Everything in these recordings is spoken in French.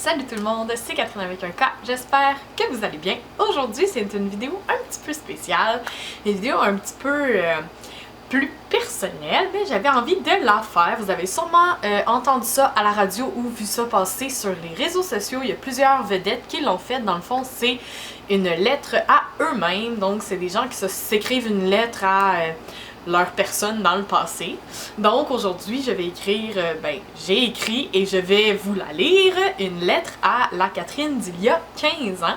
Salut tout le monde, c'est Catherine avec un K, j'espère que vous allez bien. Aujourd'hui c'est une vidéo un petit peu spéciale, une vidéo un petit peu plus personnelle, mais j'avais envie de la faire. Vous avez sûrement entendu ça à la radio ou vu ça passer sur les réseaux sociaux, il y a plusieurs vedettes qui l'ont fait. Dans le fond c'est une lettre à eux-mêmes, donc c'est des gens qui s'écrivent une lettre à leur personne dans le passé. Donc aujourd'hui, je vais écrire, j'ai écrit et je vais vous la lire, une lettre à la Catherine d'il y a 15 ans.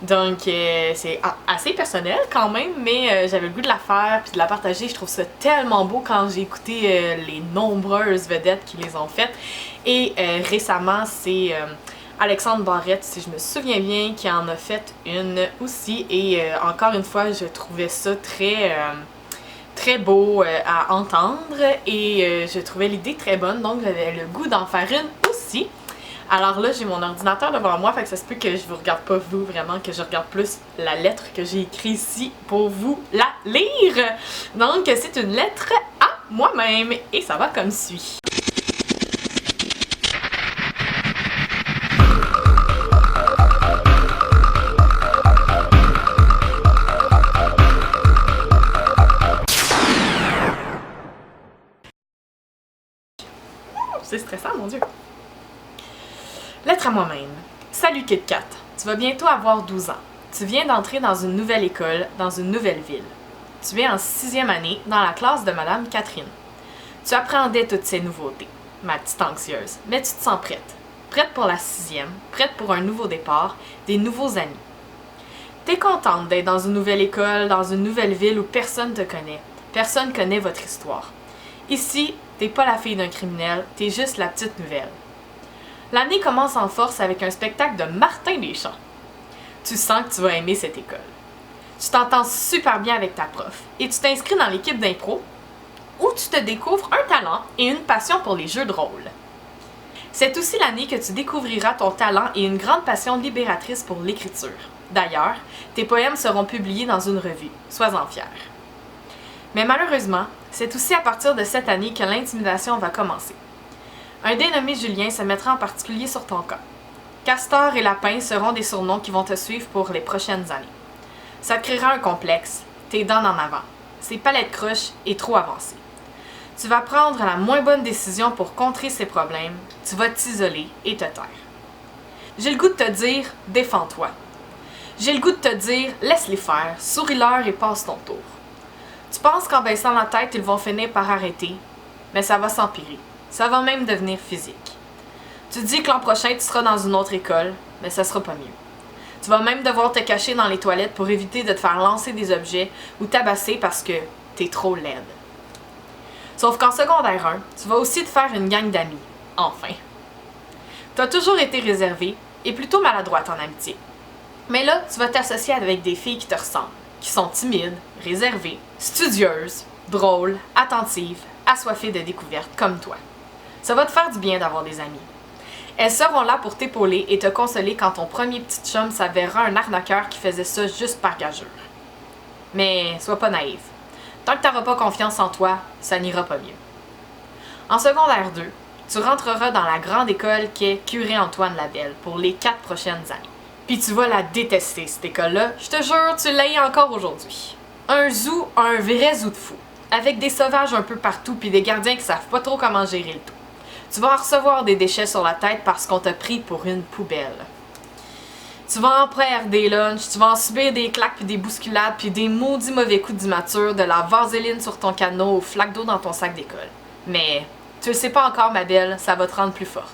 Donc c'est assez personnel quand même, mais j'avais le goût de la faire puis de la partager. Je trouve ça tellement beau quand j'ai écouté les nombreuses vedettes qui les ont faites. Et récemment, c'est Alexandre Barrette, si je me souviens bien, qui en a fait une aussi. Et encore une fois, je trouvais ça très beau à entendre et je trouvais l'idée très bonne, donc j'avais le goût d'en faire une aussi. Alors là, j'ai mon ordinateur devant moi, fait que ça se peut que je vous regarde pas vous vraiment, que je regarde plus la lettre que j'ai écrite ici pour vous la lire. Donc c'est une lettre à moi-même et ça va comme suit. C'est stressant, mon Dieu. Lettre à moi-même. Salut Kit Kat, tu vas bientôt avoir 12 ans. Tu viens d'entrer dans une nouvelle école, dans une nouvelle ville. Tu es en 6e année, dans la classe de Madame Catherine. Tu appréhendais toutes ces nouveautés, ma petite anxieuse, mais tu te sens prête. Prête pour la 6e, prête pour un nouveau départ, des nouveaux amis. T'es contente d'être dans une nouvelle école, dans une nouvelle ville où personne te connaît. Personne connaît votre histoire. Ici, t'es pas la fille d'un criminel, t'es juste la petite nouvelle. L'année commence en force avec un spectacle de Martin Deschamps. Tu sens que tu vas aimer cette école. Tu t'entends super bien avec ta prof et tu t'inscris dans l'équipe d'impro où tu te découvres un talent et une passion pour les jeux de rôle. C'est aussi l'année que tu découvriras ton talent et une grande passion libératrice pour l'écriture. D'ailleurs, tes poèmes seront publiés dans une revue. Sois-en fière. Mais malheureusement, c'est aussi à partir de cette année que l'intimidation va commencer. Un dénommé Julien se mettra en particulier sur ton cas. Castor et Lapin seront des surnoms qui vont te suivre pour les prochaines années. Ça te créera un complexe, tes dents en avant, ses palettes croches et trop avancées. Tu vas prendre la moins bonne décision pour contrer ces problèmes, tu vas t'isoler et te taire. J'ai le goût de te dire, défends-toi. J'ai le goût de te dire, laisse-les faire, souris-leur et passe ton tour. Tu penses qu'en baissant la tête, ils vont finir par arrêter, mais ça va s'empirer. Ça va même devenir physique. Tu dis que l'an prochain, tu seras dans une autre école, mais ça sera pas mieux. Tu vas même devoir te cacher dans les toilettes pour éviter de te faire lancer des objets ou tabasser parce que t'es trop laide. Sauf qu'en secondaire 1, tu vas aussi te faire une gang d'amis. Enfin. T'as toujours été réservée et plutôt maladroite en amitié. Mais là, tu vas t'associer avec des filles qui te ressemblent, qui sont timides, réservées, studieuses, drôles, attentives, assoiffées de découvertes comme toi. Ça va te faire du bien d'avoir des amis. Elles seront là pour t'épauler et te consoler quand ton premier petit chum s'avérera un arnaqueur qui faisait ça juste par gageure. Mais sois pas naïve. Tant que tu n'auras pas confiance en toi, ça n'ira pas mieux. En secondaire 2, tu rentreras dans la grande école qui est Curé Antoine Labelle pour les 4 prochaines années. Puis tu vas la détester, cette école-là. Je te jure, tu l'as encore aujourd'hui. Un zoo, un vrai zoo de fou. Avec des sauvages un peu partout puis des gardiens qui savent pas trop comment gérer le tout. Tu vas en recevoir des déchets sur la tête parce qu'on t'a pris pour une poubelle. Tu vas en perdre des lunchs, tu vas en subir des claques puis des bousculades puis des maudits mauvais coups d'immature, de la vaseline sur ton canot, aux flaques d'eau dans ton sac d'école. Mais tu le sais pas encore, ma belle, ça va te rendre plus forte.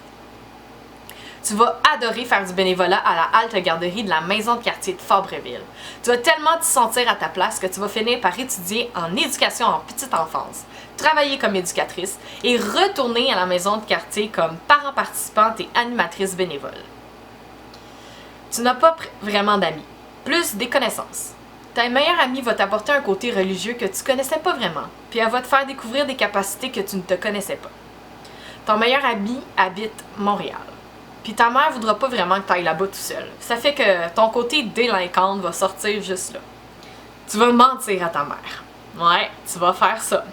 Tu vas adorer faire du bénévolat à la halte garderie de la maison de quartier de Fabreville. Tu vas tellement t'y sentir à ta place que tu vas finir par étudier en éducation en petite enfance, travailler comme éducatrice et retourner à la maison de quartier comme parent participante et animatrice bénévole. Tu n'as pas vraiment d'amis, plus des connaissances. Ta meilleure amie va t'apporter un côté religieux que tu connaissais pas vraiment, puis elle va te faire découvrir des capacités que tu ne te connaissais pas. Ton meilleur ami habite Montréal. Puis ta mère voudra pas vraiment que tu ailles là-bas tout seul. Ça fait que ton côté délinquante va sortir juste là. Tu vas mentir à ta mère. Ouais, tu vas faire ça.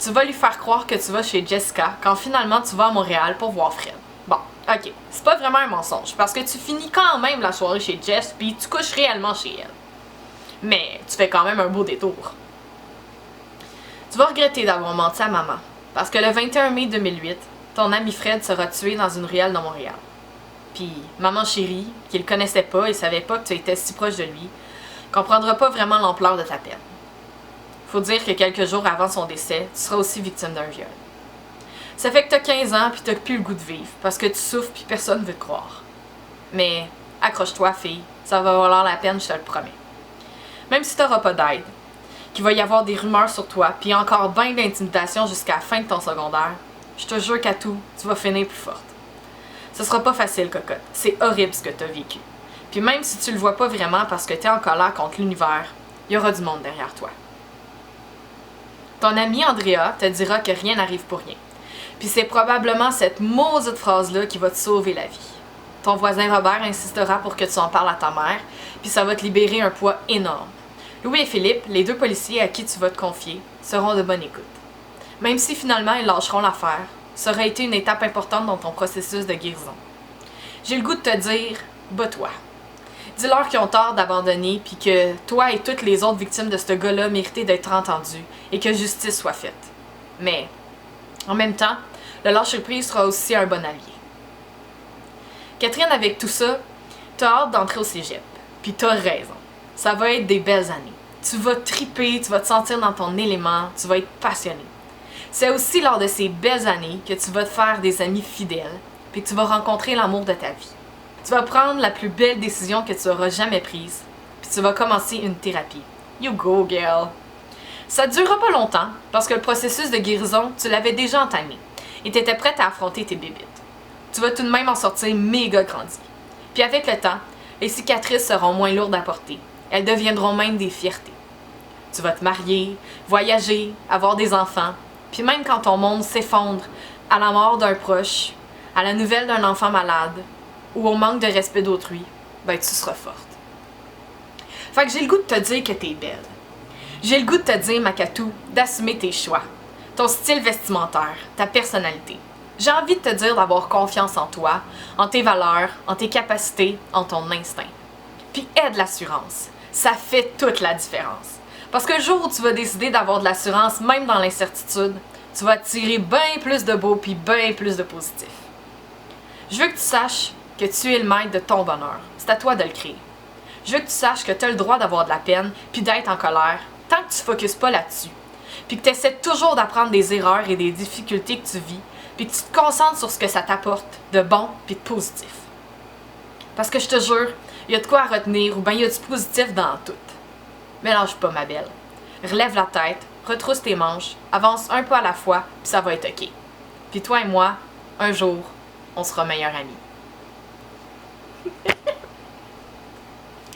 Tu vas lui faire croire que tu vas chez Jessica quand finalement tu vas à Montréal pour voir Fred. Bon, Ok, c'est pas vraiment un mensonge, parce que tu finis quand même la soirée chez Jess, puis tu couches réellement chez elle. Mais tu fais quand même un beau détour. Tu vas regretter d'avoir menti à maman, parce que le 21 mai 2008, ton ami Fred sera tué dans une ruelle de Montréal. Puis maman chérie, qui le connaissait pas et savait pas que tu étais si proche de lui, comprendra pas vraiment l'ampleur de ta peine. Faut dire que quelques jours avant son décès, tu seras aussi victime d'un viol. Ça fait que t'as 15 ans puis t'as plus le goût de vivre, parce que tu souffres puis personne veut te croire. Mais accroche-toi, fille, ça va valoir la peine, je te le promets. Même si t'auras pas d'aide, qu'il va y avoir des rumeurs sur toi, puis encore bien d'intimidation jusqu'à la fin de ton secondaire, je te jure qu'à tout, tu vas finir plus forte. Ce sera pas facile, cocotte. C'est horrible ce que t'as vécu. Puis même si tu le vois pas vraiment parce que t'es en colère contre l'univers, il y aura du monde derrière toi. Ton ami Andrea te dira que rien n'arrive pour rien. Puis c'est probablement cette maudite phrase-là qui va te sauver la vie. Ton voisin Robert insistera pour que tu en parles à ta mère, puis ça va te libérer un poids énorme. Louis et Philippe, les deux policiers à qui tu vas te confier, seront de bonne écoute. Même si finalement ils lâcheront l'affaire, ça aurait été une étape importante dans ton processus de guérison. J'ai le goût de te dire, bats-toi. Dis-leur qu'ils ont tort d'abandonner, puis que toi et toutes les autres victimes de ce gars-là méritaient d'être entendues et que justice soit faite. Mais, en même temps, le lâcher-prise sera aussi un bon allié. Catherine, avec tout ça, t'as hâte d'entrer au cégep. Puis t'as raison. Ça va être des belles années. Tu vas triper, tu vas te sentir dans ton élément, tu vas être passionné. C'est aussi lors de ces belles années que tu vas te faire des amis fidèles, puis que tu vas rencontrer l'amour de ta vie. Tu vas prendre la plus belle décision que tu auras jamais prise, puis tu vas commencer une thérapie. You go, girl! Ça ne durera pas longtemps, parce que le processus de guérison, tu l'avais déjà entamé, et tu étais prête à affronter tes bébites. Tu vas tout de même en sortir méga grandi. Puis avec le temps, les cicatrices seront moins lourdes à porter. Elles deviendront même des fiertés. Tu vas te marier, voyager, avoir des enfants, puis même quand ton monde s'effondre à la mort d'un proche, à la nouvelle d'un enfant malade, ou au manque de respect d'autrui, ben tu seras forte. Fait que j'ai le goût de te dire que t'es belle. J'ai le goût de te dire, Makatou, d'assumer tes choix, ton style vestimentaire, ta personnalité. J'ai envie de te dire d'avoir confiance en toi, en tes valeurs, en tes capacités, en ton instinct. Puis aie de l'assurance. Ça fait toute la différence. Parce que le jour où tu vas décider d'avoir de l'assurance, même dans l'incertitude, tu vas tirer bien plus de beau puis bien plus de positif. Je veux que tu saches que tu es le maître de ton bonheur. C'est à toi de le créer. Je veux que tu saches que tu as le droit d'avoir de la peine puis d'être en colère tant que tu ne focuses pas là-dessus. Puis que tu essaies toujours d'apprendre des erreurs et des difficultés que tu vis puis que tu te concentres sur ce que ça t'apporte de bon puis de positif. Parce que je te jure, il y a de quoi à retenir ou bien il y a du positif dans tout. Mais lâche pas, ma belle. Relève la tête, retrousse tes manches, avance un pas à la fois, puis ça va être OK. Puis toi et moi, un jour, on sera meilleurs amis.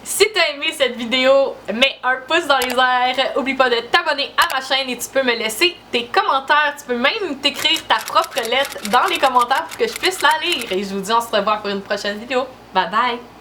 Si t'as aimé cette vidéo, mets un pouce dans les airs. Oublie pas de t'abonner à ma chaîne et tu peux me laisser tes commentaires. Tu peux même t'écrire ta propre lettre dans les commentaires pour que je puisse la lire. Et je vous dis, on se revoit pour une prochaine vidéo. Bye bye!